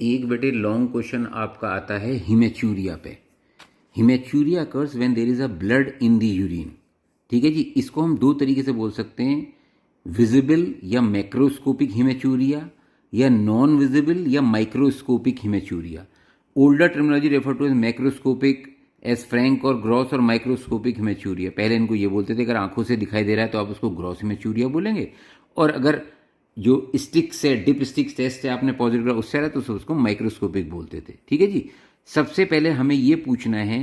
एक बेटे long question आपका आता है हिमेचूरिया पे। Haematuria occurs when there is a blood in the urine. ठीक है जी, इसको हम दो तरीके से बोल सकते हैं, विजिबल या मैक्रोस्कोपिक हिमेचूरिया, या नॉन विजिबल या microscopic haematuria. Older terminology refer to as macroscopic, as frank और ग्रॉस, और माइक्रोस्कोपिक हिमेचूरिया। पहले इनको ये बोलते थे अगर आंखों से दिखाई दे रहा है तो आप उसको ग्रॉस हिमेचूरिया बोलेंगे, और अगर जो स्टिक से डिप स्टिक टेस्ट है आपने पॉजिटिव उससे आ रहा है तो उसको माइक्रोस्कोपिक बोलते थे। ठीक है जी, सबसे पहले हमें ये पूछना है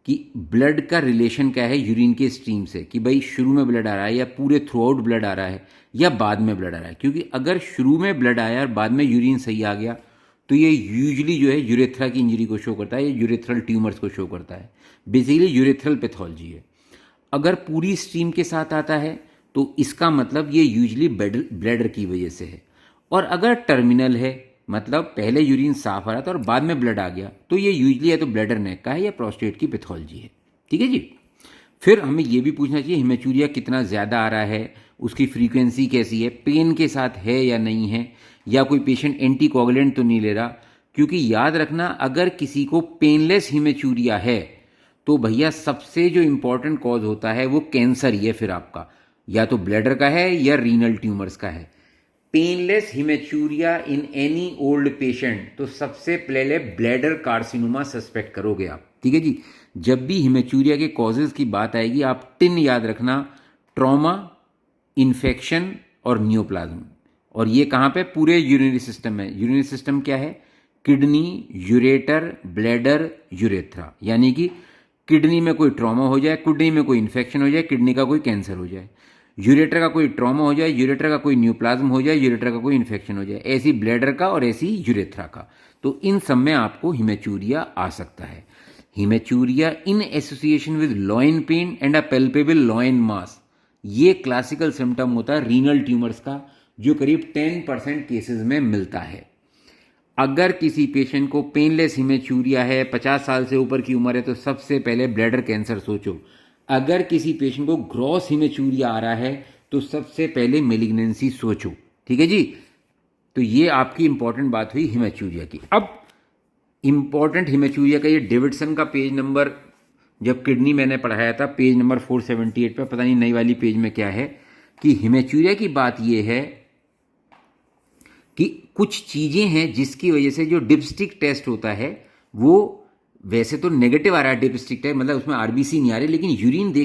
कि ब्लड का रिलेशन क्या है यूरिन के स्ट्रीम से, कि भाई शुरू में ब्लड आ रहा है या पूरे थ्रू आउट ब्लड आ रहा है या बाद में ब्लड आ रहा है। क्योंकि अगर शुरू में ब्लड आया और बाद में यूरिन सही आ गया तो ये यूजुअली जो है यूरेथ्रा की इंजरी को शो करता है, या यूरेथ्रल ट्यूमर्स को शो करता है। बेसिकली यूरेथ्रल पैथोलॉजी है। अगर पूरी स्ट्रीम के साथ आता है तो इसका मतलब ये यूजली ब्लैडर की वजह से है। और अगर टर्मिनल है, मतलब पहले यूरिन साफ आ रहा था और बाद में ब्लड आ गया, तो ये यूजली या तो ब्लैडर नेक का है या प्रोस्टेट की पैथोलॉजी है। ठीक है जी। फिर हमें ये भी पूछना चाहिए हिमेचूरिया कितना ज़्यादा आ रहा है, उसकी फ्रीक्वेंसी कैसी है, पेन के साथ है या नहीं है, या कोई पेशेंट एंटीकोगुलेंट तो नहीं ले रहा। क्योंकि याद रखना, अगर किसी को पेनलेस हिमेचूरिया है तो भैया सबसे जो इंपॉर्टेंट कॉज होता है वो कैंसर ही है। फिर आपका या तो ब्लैडर का है या रीनल ट्यूमर्स का है। Painless haematuria in any old patient, तो सबसे पहले ब्लैडर कार्सिनोमा सस्पेक्ट करोगे आप। ठीक है जी। जब भी हिमेचूरिया के कॉजेज की बात आएगी आप टिन याद रखना, ट्रॉमा, इन्फेक्शन और नियोप्लाज्म। और ये कहाँ पे? पूरे यूरिनरी सिस्टम में। यूरिनरी सिस्टम क्या है? Kidney, ureter, bladder, urethra. यानी कि किडनी में कोई ट्रॉमा हो जाए, किडनी में कोई इन्फेक्शन हो जाए, किडनी का कोई कैंसर हो जाए, यूरेटर का कोई ट्रॉमा हो जाए, यूरेटर का कोई न्यूप्लाज्म हो जाए, यूरेटर का कोई इन्फेक्शन हो जाए, ऐसी ब्लैडर का और ऐसी यूरेथ्रा का। तो इन सब में आपको हिमेचूरिया आ सकता है। Haematuria in association with loin pain and a palpable loin mass, ये क्लासिकल सिम्टम होता है रीनल ट्यूमर्स का, जो करीब 10% केसेस में मिलता है। अगर किसी पेशेंट को पेनलेस हिमेचूरिया है, 50 साल से ऊपर की उम्र है, तो सबसे पहले ब्लैडर कैंसर सोचो। अगर किसी पेशेंट को ग्रॉस हिमेचूरिया आ रहा है तो सबसे पहले मेलिग्नेंसी सोचो। ठीक है जी। तो ये आपकी इंपॉर्टेंट बात हुई हिमेचूरिया की। अब इंपॉर्टेंट हिमेचूरिया का ये डेविडसन का पेज नंबर, जब किडनी मैंने पढ़ाया था, पेज नंबर 478 पर, पता नहीं नई वाली पेज में क्या है, कि हिमेचूरिया की बात ये है कि कुछ चीज़ें हैं जिसकी वजह से जो डिपस्टिक टेस्ट होता है वो वैसे तो नेगेटिव आ रहा है। डिपस्टिक टेस्ट मतलब उसमें आरबीसी नहीं आ रही, लेकिन यूरिन देख